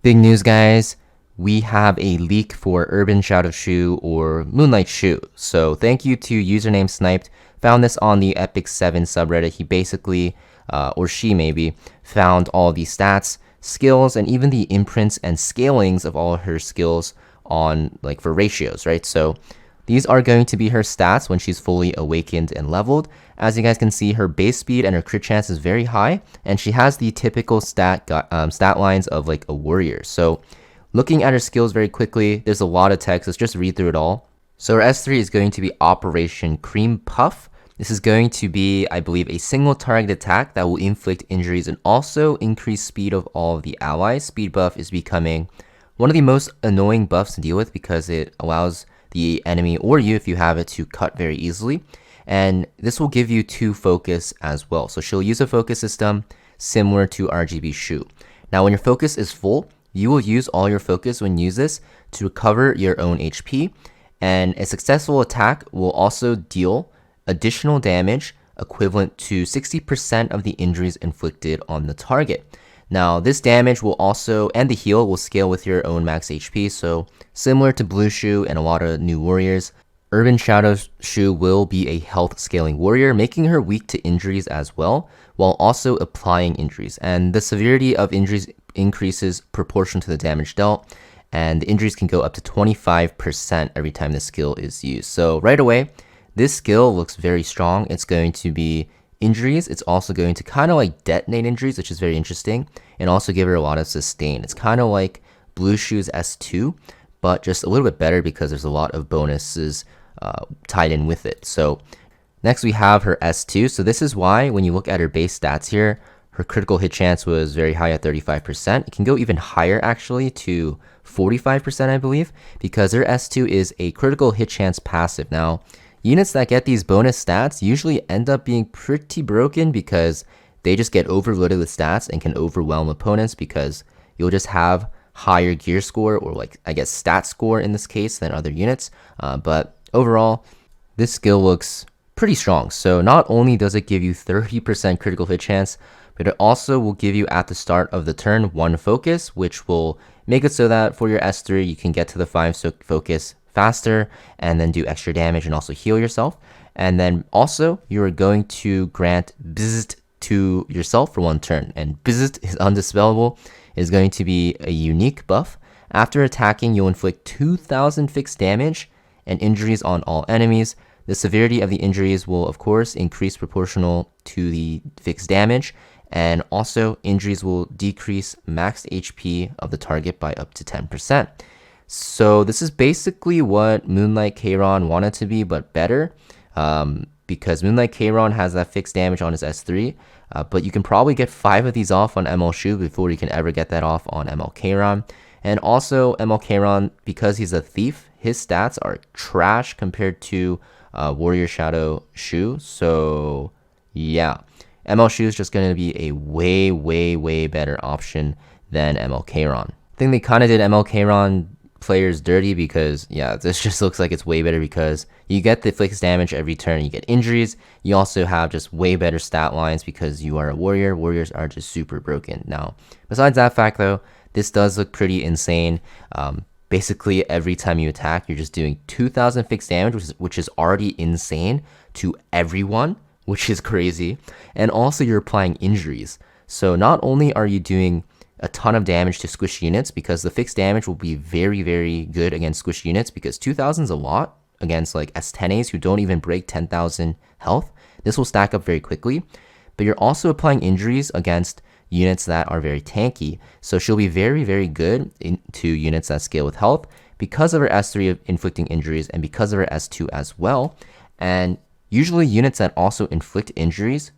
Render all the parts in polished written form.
Big news, guys. We have a leak for Urban Shadow Shoe or Moonlight Shoe. So thank you to username Sniped. Found this on the Epic 7 subreddit. He basically, or she maybe, found all the stats, skills, and even the imprints and scalings of all her skills on like for ratios, right? So these are going to be her stats when she's fully awakened and leveled. As you guys can see, her base speed and her crit chance is very high, and she has the typical stat lines of like a warrior. So looking at her skills very quickly, there's a lot of text. Let's just read through it all. So her S3 is going to be Operation Cream Puff. This is going to be, I believe, a single target attack that will inflict injuries and also increase speed of all of the allies. Speed buff is becoming one of the most annoying buffs to deal with because it allows the enemy or you, if you have it, to cut very easily. And this will give you 2 focus as well. So she'll use a focus system similar to RGB Shoe. Now, when your focus is full, you will use all your focus when you use this to recover your own HP. And a successful attack will also deal additional damage equivalent to 60% of the injuries inflicted on the target. Now, this damage will also, and the heal will scale with your own max HP, so similar to Blue Shoe and a lot of new warriors, Urban Shadow Shoe will be a health scaling warrior, making her weak to injuries as well, while also applying injuries. And the severity of injuries increases proportion to the damage dealt, and the injuries can go up to 25% every time the skill is used. So right away, this skill looks very strong. It's going to be injuries. It's also going to kind of like detonate injuries, which is very interesting, and also give her a lot of sustain. It's kind of like Blue Shoe's S2, but just a little bit better because there's a lot of bonuses tied in with it. So next we have her S2. So this is why when you look at her base stats here, her critical hit chance was very high at 35%. It can go even higher actually to 45%, I believe, because her S2 is a critical hit chance passive. Now, units that get these bonus stats usually end up being pretty broken because they just get overloaded with stats and can overwhelm opponents because you'll just have higher gear score or like I guess stat score in this case than other units. But overall, this skill looks pretty strong. So not only does it give you 30% critical hit chance, but it also will give you at the start of the turn 1 focus, which will make it so that for your S3 you can get to the 5 focus faster and then do extra damage and also heal yourself. And then also you're going to grant Bzzzt to yourself for 1 turn, and Bzzzt is undispellable, is going to be a unique buff. After attacking, you'll inflict 2,000 fixed damage and injuries on all enemies. The severity of the injuries will of course increase proportional to the fixed damage, and also injuries will decrease max HP of the target by up to 10%. So this is basically what Moonlight Kayron wanted to be, but better, because Moonlight Kayron has that fixed damage on his S3, but you can probably get 5 of these off on ML Shoe before you can ever get that off on ML Kayron. And also ML Kayron, because he's a thief, his stats are trash compared to Warrior Shadow Shoe. So yeah, ML Shoe is just going to be a way better option than ML Kayron. I think they kind of did ML Kayron players dirty because yeah, this just looks like it's way better because you get the fixed damage every turn, you get injuries, you also have just way better stat lines because you are a warrior. Warriors are just super broken. Now, besides that fact though, this does look pretty insane. Basically every time you attack, you're just doing 2,000 fixed damage, which is already insane to everyone, which is crazy. And also you're applying injuries. So not only are you doing a ton of damage to squish units, because the fixed damage will be very good against squish units, because 2,000 is a lot against like S10As who don't even break 10,000 health. This will stack up very quickly, but you're also applying injuries against units that are very tanky. So she'll be very good into units that scale with health because of her S3 of inflicting injuries and because of her S2 as well. And usually units that also inflict injuries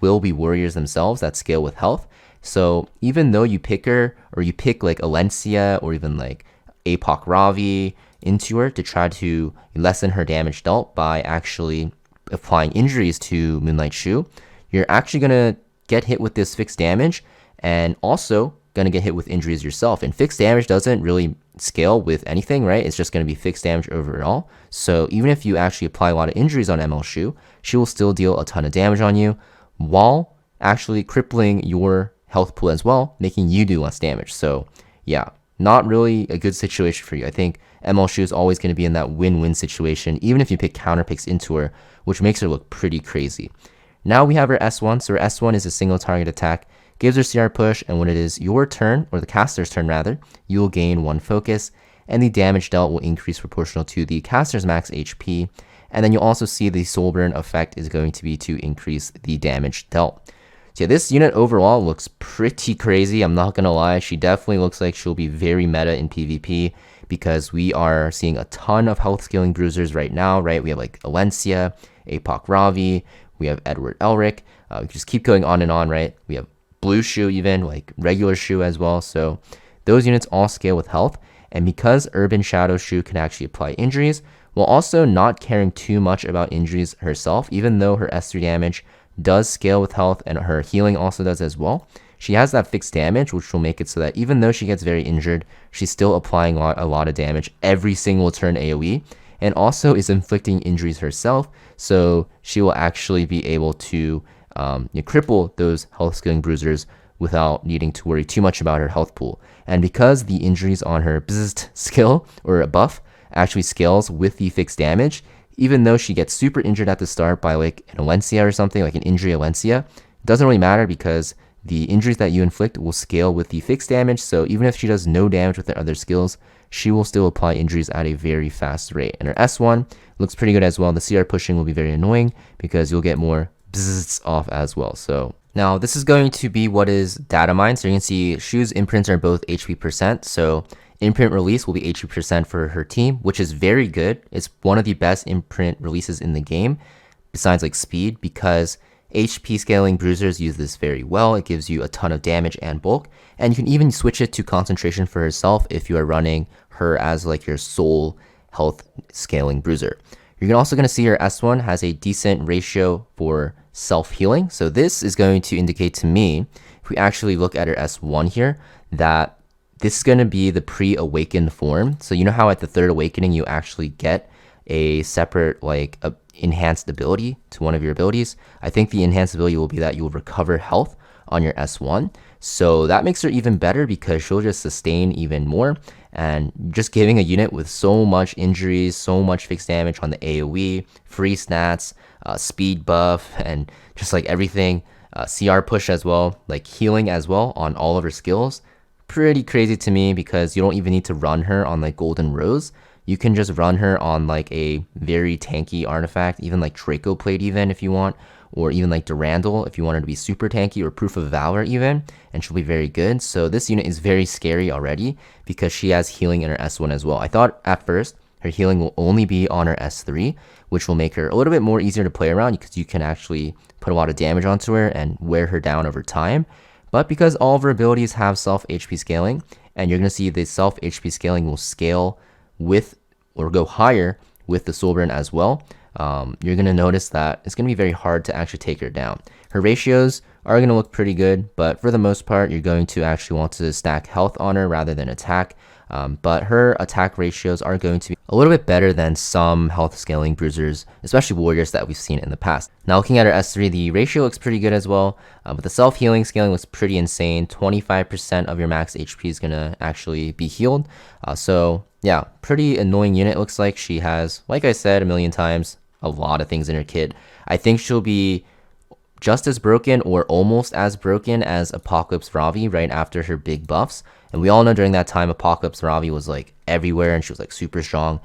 will be warriors themselves that scale with health. So even though you pick her, or you pick like Alencia or even like Apoc Ravi into her to try to lessen her damage dealt by actually applying injuries to Moonlight Shoe, you're actually going to get hit with this fixed damage and also going to get hit with injuries yourself. And fixed damage doesn't really scale with anything, right? It's just going to be fixed damage overall. So even if you actually apply a lot of injuries on ML Shoe, she will still deal a ton of damage on you while actually crippling your health pool as well, making you do less damage. So yeah, not really a good situation for you. I think ML Shu is always going to be in that win-win situation, even if you pick counter picks into her, which makes her look pretty crazy. Now we have her S1. So her S1 is a single target attack, gives her CR push, and when it is your turn, or the caster's turn rather, you will gain 1 focus, and the damage dealt will increase proportional to the caster's max HP. And then you'll also see the soul burn effect is going to be to increase the damage dealt. So yeah, this unit overall looks pretty crazy. I'm not gonna lie. She definitely looks like she'll be very meta in PvP because we are seeing a ton of health scaling bruisers right now, right? We have like Alencia, Apoc Ravi, we have Edward Elric. We just keep going on and on, right? We have Blue Shu even, like regular Shu as well. So those units all scale with health. And because Urban Shadow Shu can actually apply injuries, while also not caring too much about injuries herself, even though her S3 damage does scale with health and her healing also does as well, she has that fixed damage, which will make it so that even though she gets very injured, she's still applying a lot of damage every single turn AoE, and also is inflicting injuries herself, so she will actually be able to cripple those health scaling bruisers without needing to worry too much about her health pool. And because the injuries on her bzzzt skill or a buff actually scales with the fixed damage, even though she gets super injured at the start by like an Alencia or something, like an injury Alencia, it doesn't really matter because the injuries that you inflict will scale with the fixed damage. So even if she does no damage with her other skills, she will still apply injuries at a very fast rate. And her S1 looks pretty good as well. The CR pushing will be very annoying because you'll get more bzzz off as well. So now this is going to be what is data mined. So you can see Shu's imprints are both HP percent. So imprint release will be HP percent for her team, which is very good. It's one of the best imprint releases in the game, besides like speed, because HP scaling bruisers use this very well. It gives you a ton of damage and bulk, and you can even switch it to concentration for herself if you are running her as like your sole health scaling bruiser. You're also going to see her S1 has a decent ratio for self-healing. So this is going to indicate to me, if we actually look at her S1 here, that this is going to be the pre-awakened form. So you know how at the 3rd awakening you actually get a separate like enhanced ability to one of your abilities? I think the enhanced ability will be that you will recover health on your S1. So that makes her even better because she'll just sustain even more. And just giving a unit with so much injuries, so much fixed damage on the AoE, free stats, speed buff, and just like everything, CR push as well, like healing as well on all of her skills. Pretty crazy to me because you don't even need to run her on like Golden Rose. You can just run her on like a very tanky artifact, even like Draco Plate even if you want, or even like Durandal if you want her to be super tanky, or Proof of Valor even, and she'll be very good. So this unit is very scary already because she has healing in her S1 as well. I thought at first her healing will only be on her S3, which will make her a little bit more easier to play around because you can actually put a lot of damage onto her and wear her down over time. But because all of her abilities have self HP scaling, and you're going to see the self HP scaling will scale with or go higher with the soul burn as well, you're going to notice that it's going to be very hard to actually take her down. Her ratios are going to look pretty good, but for the most part, you're going to actually want to stack health on her rather than attack. But her attack ratios are going to be a little bit better than some health scaling bruisers, especially warriors that we've seen in the past. Now looking at her S3, the ratio looks pretty good as well, but the self-healing scaling looks pretty insane. 25% of your max HP is going to actually be healed. So yeah, pretty annoying unit. It looks like she has, like I said a million times, a lot of things in her kit. I think she'll be just as broken or almost as broken as Apocalypse Ravi right after her big buffs. And we all know during that time Apocalypse Ravi was like everywhere and she was like super strong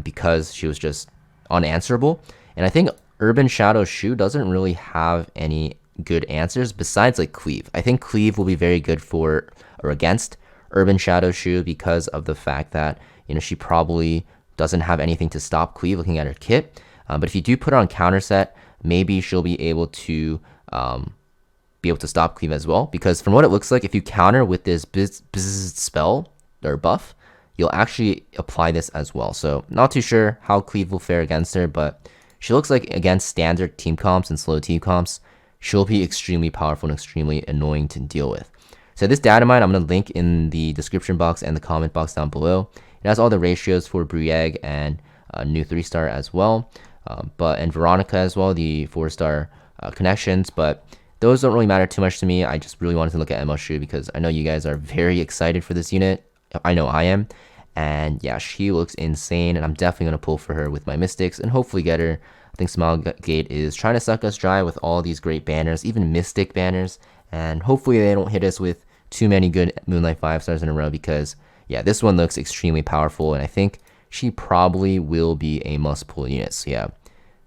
because she was just unanswerable. And I think Urban Shadow Shu doesn't really have any good answers besides like Cleave. I think Cleave will be very good for or against Urban Shadow Shu because of the fact that, you know, she probably doesn't have anything to stop Cleave looking at her kit. But if you do put her on counter set, maybe she'll be able to stop Cleave as well. Because from what it looks like, if you counter with this bzz spell or buff, you'll actually apply this as well. So not too sure how Cleave will fare against her, but she looks like against standard team comps and slow team comps, she'll be extremely powerful and extremely annoying to deal with. So this data mine, I'm going to link in the description box and the comment box down below. It has all the ratios for Brieg and new 3-star as well. And Veronica as well, the 4-star connections. But those don't really matter too much to me. I just really wanted to look at ML Shu because I know you guys are very excited for this unit. I know I am. And yeah, she looks insane, and I'm definitely going to pull for her with my Mystics and hopefully get her. I think Smilegate is trying to suck us dry with all these great banners, even Mystic banners, and hopefully they don't hit us with too many good Moonlight 5-stars in a row because, yeah, this one looks extremely powerful, and I think she probably will be a must-pull unit. So yeah,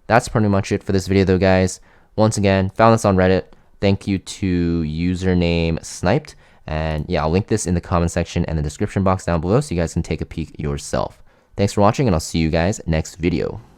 that's pretty much it for this video though, guys. Once again, found this on Reddit. Thank you to username Sniped. And yeah, I'll link this in the comment section and the description box down below so you guys can take a peek yourself. Thanks for watching, and I'll see you guys next video.